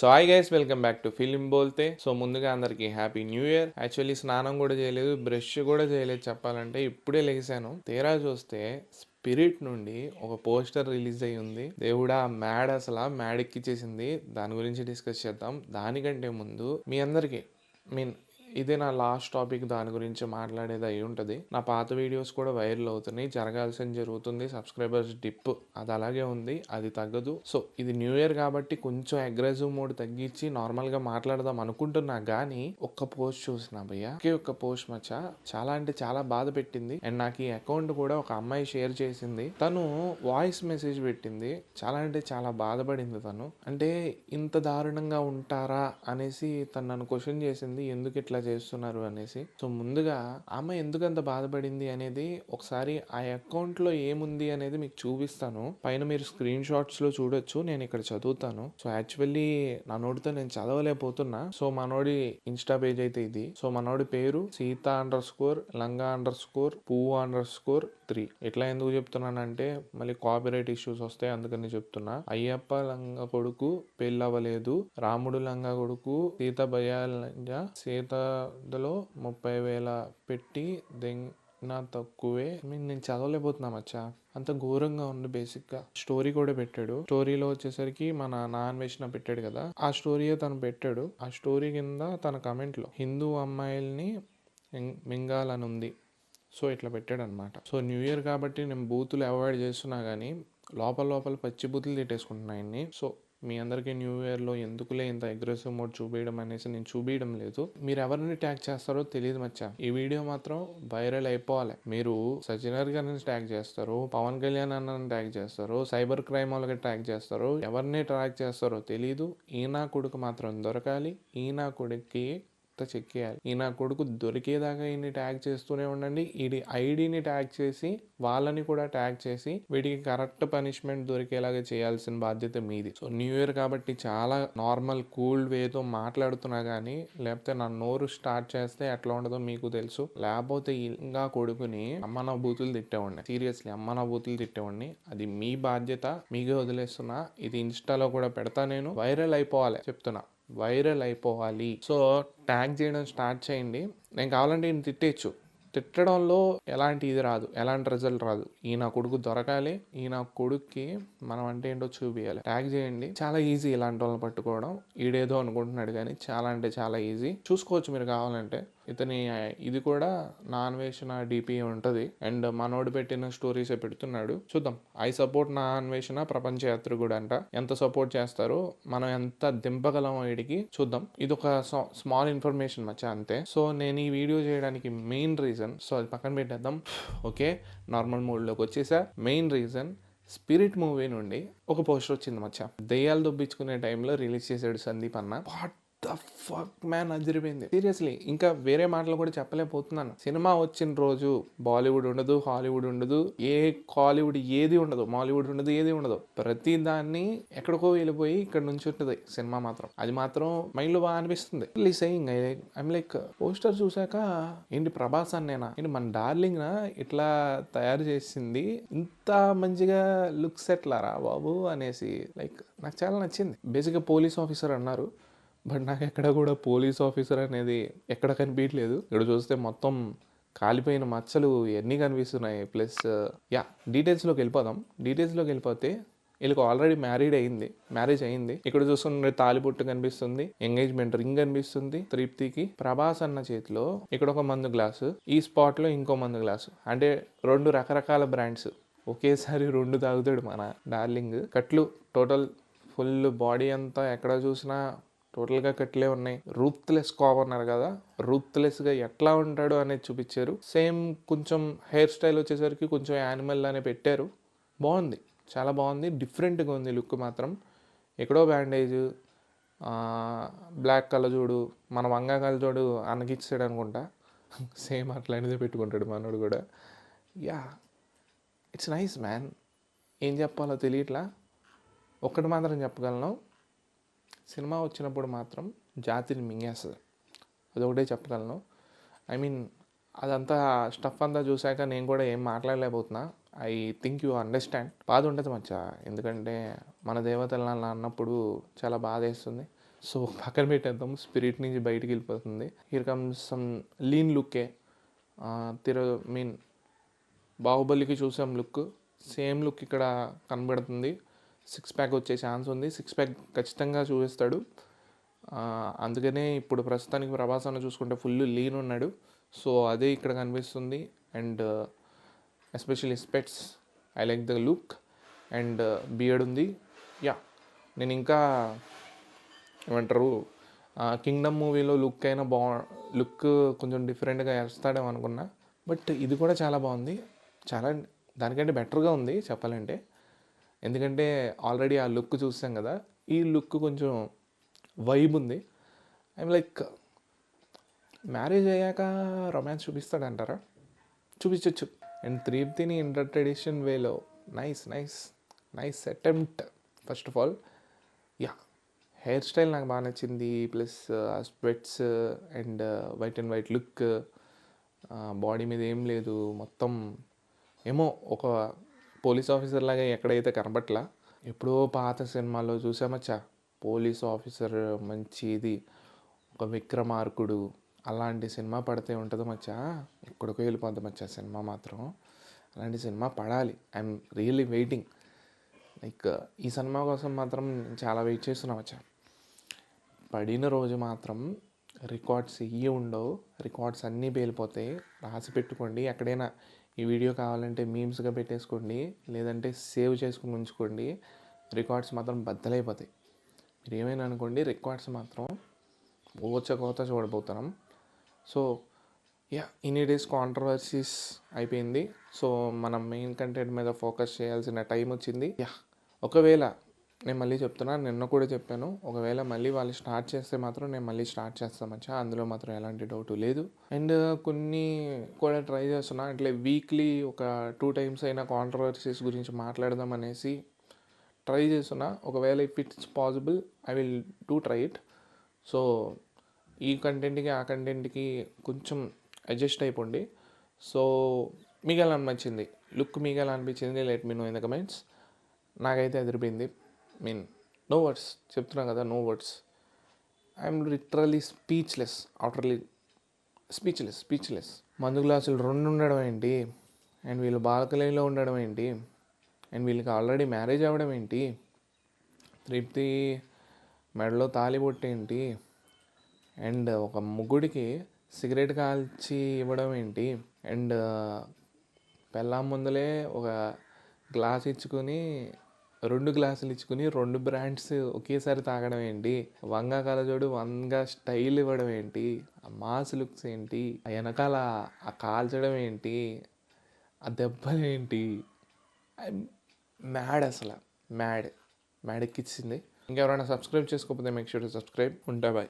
So hi guys, welcome back to Film Bolte. So ముందుగా అందరికి happy new year. Actually స్నానం కూడా చేయలేదు, బ్రష్ కూడా చేయలేదు చెప్పాలంటే. ఇప్పుడే లేచాను. తీరా చూస్తే స్పిరిట్ నుండి ఒక పోస్టర్ రిలీజ్ అయ్యి ఉంది. దేవుడా మ్యాడ్, అసలు మ్యాడ్ ఎక్కిచ్చేసింది. దాని గురించి డిస్కస్ చేద్దాం. దానికంటే ముందు మీ అందరికీ మీన్ ఇదే నా లాస్ట్ టాపిక్, దాని గురించి మాట్లాడేది అయి ఉంటుంది. నా పాత వీడియోస్ కూడా వైరల్ అవుతున్నాయి, జరగాల్సింది జరుగుతుంది. సబ్స్క్రైబర్స్ డిప్ అది అలాగే ఉంది, అది తగ్గదు. సో ఇది న్యూ ఇయర్ కాబట్టి కొంచెం అగ్రెసివ్ మోడ్ తగ్గించి నార్మల్గా మాట్లాడదాం అనుకుంటున్నా. కానీ ఒక్క పోస్ట్ చూసిన భయ్య, ఒక్క పోస్ట్ మచ్చా చాలా అంటే చాలా బాధ పెట్టింది. అండ్ నాకు ఈ అకౌంట్ కూడా ఒక అమ్మాయి షేర్ చేసింది. తను వాయిస్ మెసేజ్ పెట్టింది. చాలా అంటే చాలా బాధపడింది తను. అంటే ఇంత దారుణంగా ఉంటారా అనేసి తను నన్ను క్వశ్చన్ చేసింది, ఎందుకు ఇట్లా చేస్తున్నారు అనేసి. సో ముందుగా ఆమె ఎందుకంత బాధపడింది అనేది ఒకసారి ఆ అకౌంట్ లో ఏముంది అనేది మీకు చూపిస్తాను. పైన మీరు స్క్రీన్ షాట్స్ లో చూడొచ్చు, నేను ఇక్కడ చదువుతాను. సో యాక్చువల్లీ నా నోటితో నేను చదవలేకపోతున్నా. సో మనోడి ఇన్స్టా పేజ్ అయితే ఇది. సో మనోడి పేరు సీత_లంగా_పువ్వు_3. ఇట్లా ఎందుకు చెప్తున్నానంటే మళ్ళీ కాపీరైట్ ఇష్యూస్ వస్తాయి, అందుకని చెప్తున్నా. అయ్యప్ప లంగా కొడుకు పెళ్ళవలేదు, రాముడు లంగా కొడుకు సీత భయాలంజ సీతలో 30,000 పెట్టి దెంగ తక్కువే. నేను చదవలేకపోతున్నా మచ్చా, అంత ఘోరంగా ఉంది. బేసిక్ గా స్టోరీ కూడా పెట్టాడు. స్టోరీలో వచ్చేసరికి మన నాన్వేషణ పెట్టాడు కదా, ఆ స్టోరీయే తను పెట్టాడు. ఆ స్టోరీ కింద తన కమెంట్ లో హిందూ అమ్మాయిల్ని మింగాలని ఉంది. సో ఇట్లా పెట్టాడు అనమాట. సో న్యూ ఇయర్ కాబట్టి నేను బూతులు అవాయిడ్ చేస్తున్నా కానీ లోపల పచ్చి బూతులు తిట్టేసుకుంటున్నాయన్ని. సో మీ అందరికీ న్యూ ఇయర్లో ఎందుకులే ఇంత అగ్రెసివ్ మోడ్ చూపించడం అనేసి నేను చూపించడం లేదు. మీరు ఎవరిని ట్యాగ్ చేస్తారో తెలియదు మచ్చా. ఈ వీడియో మాత్రం వైరల్ అయిపోవాలి. మీరు సచినర్ గారిని ట్యాగ్ చేస్తారు, పవన్ కళ్యాణ్ అన్నని ట్యాగ్ చేస్తారు, సైబర్ క్రైమ్ వాళ్ళకి ట్యాగ్ చేస్తారు, ఎవరిని ట్యాగ్ చేస్తారో తెలీదు. ఈయన కొడుకు మాత్రం దొరకాలి. ఈయన కొడుక్కి చెక్ చేయాలి. ఈ నా కొడుకు దొరికేదాకా ఈయన్ని ట్యాగ్ చేస్తూనే ఉండండి. వీడి ఐడిని ట్యాగ్ చేసి వాళ్ళని కూడా ట్యాగ్ చేసి వీడికి కరెక్ట్ పనిష్మెంట్ దొరికేలాగా చేయాల్సిన బాధ్యత మీది. సో న్యూ ఇయర్ కాబట్టి చాలా నార్మల్ కూల్ వేతో మాట్లాడుతున్నా కానీ, లేకపోతే నా నోరు స్టార్ట్ చేస్తే ఎట్లా ఉండదో మీకు తెలుసు. లేకపోతే ఇంకా కొడుకుని అమ్మ నా బూతులు తిట్టేవాడిని. సీరియస్లీ అమ్మ నా బూతులు తిట్టేవాడిని. అది మీ బాధ్యత, మీకే వదిలేస్తున్నా. ఇది ఇన్స్టాలో కూడా పెడతా, నేను వైరల్ అయిపోవాలి చెప్తున్నా, వైరల్ అయిపోవాలి. సో ట్యాగ్ చేయడం స్టార్ట్ చేయండి. నేను కావాలంటే ఈయన తిట్టేయచ్చు. తిట్టడంలో ఎలాంటి ఇది రాదు, ఎలాంటి రిజల్ట్ రాదు. ఈయన కొడుకు దొరకాలి, ఈయన కొడుక్కి మనం అంటే ఏంటో చూపించాలి. ట్యాగ్ చేయండి, చాలా ఈజీ ఇలాంటి వాళ్ళని పట్టుకోవడం. ఈడేదో అనుకుంటున్నాడు కానీ చాలా అంటే చాలా ఈజీ. చూసుకోవచ్చు మీరు కావాలంటే. ఇతని ఇది కూడా నా అన్వేషణ డిపి ఉంటుంది. అండ్ మనోడు పెట్టిన స్టోరీసే పెడుతున్నాడు. చూద్దాం. ఐ సపోర్ట్ నా అన్వేషణ ప్రపంచ యాత్ర కూడా అంట. ఎంత సపోర్ట్ చేస్తారో, మనం ఎంత దింపగలం వీడికి చూద్దాం. ఇది ఒక స్మాల్ ఇన్ఫర్మేషన్ మచ్చా, అంతే. సో నేను ఈ వీడియో చేయడానికి మెయిన్ రీజన్, సో అది పక్కన పెట్టేద్దాం. ఓకే, నార్మల్ మోడ్లోకి వచ్చేసా. మెయిన్ రీజన్, స్పిరిట్ మూవీ నుండి ఒక పోస్టర్ వచ్చింది మచ్చా. దెయ్యాలు దొబ్బించుకునే టైంలో రిలీజ్ చేశాడు సందీప్ అన్న. ద ఫక్ మ్యాన్, అదిరిపోయింది సీరియస్లీ. ఇంకా వేరే మాటలు కూడా చెప్పలేకపోతున్నాను. సినిమా వచ్చిన రోజు బాలీవుడ్ ఉండదు, హాలీవుడ్ ఉండదు, కాలీవుడ్ ఏది ఉండదు, మాలీవుడ్ ఉండదు, ఏది ఉండదు. ప్రతి దాన్ని ఎక్కడికో వెళ్ళిపోయి ఇక్కడ నుంచి ఉంటుంది సినిమా మాత్రం. అది మాత్రం మైండ్ లో బాగా అనిపిస్తుంది. సేయింగ్ ఐమ్ లైక్, పోస్టర్ చూసాక ఏంటి ప్రభాస్ అన్నేనా, ఏంటి మన డార్లింగ్ నా ఇట్లా తయారు చేసింది, ఇంత మంచిగా లుక్స్ ఎట్లారా బాబు అనేసి. లైక్ నాకు చాలా నచ్చింది. బేసిక్గా పోలీస్ ఆఫీసర్ అన్నారు, బట్ నాకు ఎక్కడ కూడా పోలీస్ ఆఫీసర్ అనేది ఎక్కడ కనిపించలేదు. ఇక్కడ చూస్తే మొత్తం కాలిపోయిన మచ్చలు ఎన్ని కనిపిస్తున్నాయి. ప్లస్ డీటెయిల్స్లోకి వెళ్ళిపోతే వీళ్ళకి ఆల్రెడీ మ్యారేజ్ అయింది. ఇక్కడ చూస్తున్న తాలిబొట్టు కనిపిస్తుంది, ఎంగేజ్మెంట్ రింగ్ కనిపిస్తుంది తృప్తికి. ప్రభాస్ అన్న చేతిలో ఇక్కడ ఒక మందు గ్లాసు, ఈ స్పాట్ లో ఇంకో మందు గ్లాసు. అంటే 2 రకరకాల బ్రాండ్స్ ఒకేసారి 2 తాగుతాడు మన డార్లింగ్. కట్లు టోటల్ ఫుల్ బాడీ అంతా ఎక్కడ చూసినా టోటల్గా కట్లే ఉన్నాయి. రూత్లెస్ అన్నారు కదా, రూత్లెస్గా ఎట్లా ఉంటాడు అనేది చూపించారు. సేమ్ కొంచెం హెయిర్ స్టైల్ వచ్చేసరికి కొంచెం యానిమల్ అనే పెట్టారు. బాగుంది, చాలా బాగుంది, డిఫరెంట్గా ఉంది లుక్ మాత్రం. ఎక్కడో బ్యాండేజ్, బ్లాక్ కళ్ళజోడు, మన వంగ కళ్ళజోడు అన్నకిచ్చాడు అనుకుంటా. సేమ్ అట్లాంటిదే పెట్టుకుంటాడు మనోడు కూడా. It's nice man. ఏం చెప్పాలో తెలియట్లా. ఒక్కటి మాత్రం చెప్పగలను, సినిమా వచ్చినప్పుడు మాత్రం జాతిని మింగేస్తుంది, అదొకటే చెప్పగలను. ఐ మీన్ అదంతా స్టఫ్ అంతా చూశాక నేను కూడా ఏం మాట్లాడలేకపోతున్నా. I think you understand. బాధ ఉంటుంది మచ్చా, ఎందుకంటే మన దేవతలను అన్నప్పుడు చాలా బాధ వేస్తుంది. సో పక్కన పెట్టేద్దాం, స్పిరిట్ నుంచి బయటికి వెళ్ళిపోతుంది. హియర్ కమ్స్ సమ్ లీన్ లుక్కే. మీన్ బాహుబలికి చూసాం లుక్, సేమ్ లుక్ ఇక్కడ కనబడుతుంది. 6 ప్యాక్ వచ్చే ఛాన్స్ ఉంది, 6 ప్యాక్ ఖచ్చితంగా చూపిస్తాడు. అందుకనే ఇప్పుడు ప్రస్తుతానికి ప్రభాస్ అన్న చూసుకుంటే ఫుల్ లీన్ ఉన్నాడు. సో అదే ఇక్కడ కనిపిస్తుంది. And especially specs, I like the look. And beard ఉంది. యా, నేను ఇంకా ఏమంటారు కింగ్డమ్ మూవీలో లుక్ అయినా లుక్ కొంచెం డిఫరెంట్గా వేస్తాడేమో అనుకున్నా. బట్ ఇది కూడా చాలా బాగుంది, చాలా దానికంటే బెటర్గా ఉంది చెప్పాలంటే. ఎందుకంటే ఆల్రెడీ ఆ లుక్ చూసాం కదా, ఈ లుక్ కొంచెం వైబ్ ఉంది. ఐమ్ లైక్ మ్యారేజ్ అయ్యాక రొమాన్స్ చూపిస్తాడంటారా? చూపించవచ్చు. అండ్ త్రిప్తిని ఇంటర్ ట్రెడిషన్ వేలో nice attempt first of all. Yeah, hair style నాకు బాగా నచ్చింది. Plus specs and white and white look, body మీద ఏం లేదు, మొత్తం ఏమో ఒక పోలీస్ ఆఫీసర్ లాగా ఎక్కడైతే కనబట్లా. ఎప్పుడో పాత సినిమాలో చూసామచ్చా పోలీస్ ఆఫీసర్ మంచిది, ఒక విక్రమార్కుడు, అలాంటి సినిమా పడితే ఉంటుంది మచ్చా, ఎక్కడికో వెళ్ళిపోద్ది మచ్చా సినిమా మాత్రం. అలాంటి సినిమా పడాలి. I'm really waiting. లైక్ ఈ సినిమా కోసం మాత్రం చాలా వెయిట్ చేస్తున్నా మచ్చా. పడిన రోజు మాత్రం రికార్డ్స్ ఉండవు, రికార్డ్స్ అన్నీ పేలిపోతాయి. రాసి పెట్టుకోండి, ఎక్కడైనా ఈ వీడియో కావాలంటే మీమ్స్గా పెట్టేసుకోండి, లేదంటే సేవ్ చేసుకుని ఉంచుకోండి. రికార్డ్స్ మాత్రం బద్దలైపోతాయి. మీరు ఏమైనా అనుకోండి, రికార్డ్స్ మాత్రం కోత చూడబోతున్నాం. సో యా, ఇన్ని డేస్ కాంట్రవర్సీస్ అయిపోయింది. సో మనం మెయిన్ కంటెంట్ మీద ఫోకస్ చేయాల్సిన టైం వచ్చింది. యా, ఒకవేళ నేను మళ్ళీ చెప్తున్నా, నిన్న కూడా చెప్పాను, ఒకవేళ మళ్ళీ వాళ్ళు స్టార్ట్ చేస్తే మాత్రం నేను మళ్ళీ స్టార్ట్ చేస్తాను మచ్చా, అందులో మాత్రం ఎలాంటి డౌట్ లేదు. అండ్ కొన్ని కూడా ట్రై చేస్తున్నా, అట్లే వీక్లీ ఒక 2 times అయినా కాంట్రవర్సీస్ గురించి మాట్లాడదాం అనేసి ట్రై చేస్తున్నా. ఒకవేళ if it's possible I will try it. So ఈ కంటెంట్కి ఆ కంటెంట్కి కొంచెం అడ్జస్ట్ అయిపోండి. సో మీకు ఎలా అనిపించింది లుక్, మీకు ఎలా అనిపించింది, let me know in the comments. నాకైతే ఎదిరిపోయింది. నో వర్డ్స్, చెప్తున్నా కదా, no words. I'm literally speechless. మందు గ్లాసులు 2 ఉండడం ఏంటి, అండ్ వీళ్ళు బాల్కనీలో ఉండడం ఏంటి, అండ్ వీళ్ళకి ఆల్రెడీ మ్యారేజ్ అవ్వడం ఏంటి, తృప్తి మెడలో తాళిబొట్టు ఏంటి, అండ్ ఒక ముగ్గుడికి సిగరెట్ కాల్చి ఇవ్వడం ఏంటి, అండ్ పెళ్ళాం ముందలే ఒక గ్లాస్ ఇచ్చుకొని 2 గ్లాసులు ఇచ్చుకుని 2 బ్రాండ్స్ ఒకేసారి తాగడం ఏంటి, వంగ కలజోడు వంగ స్టైల్ ఇవ్వడం ఏంటి, ఆ మాస్ లుక్స్ ఏంటి, ఆ వెనకాల ఆ కాల్చడం ఏంటి, ఆ దెబ్బలు ఏంటి, మ్యాడ్ అసలు మ్యాడ్ ఎక్కిచ్చింది. ఇంకెవరైనా సబ్స్క్రైబ్ చేసుకోకపోతే మేక్ షూర్ టు సబ్స్క్రైబ్. ఉంటా బాయ్.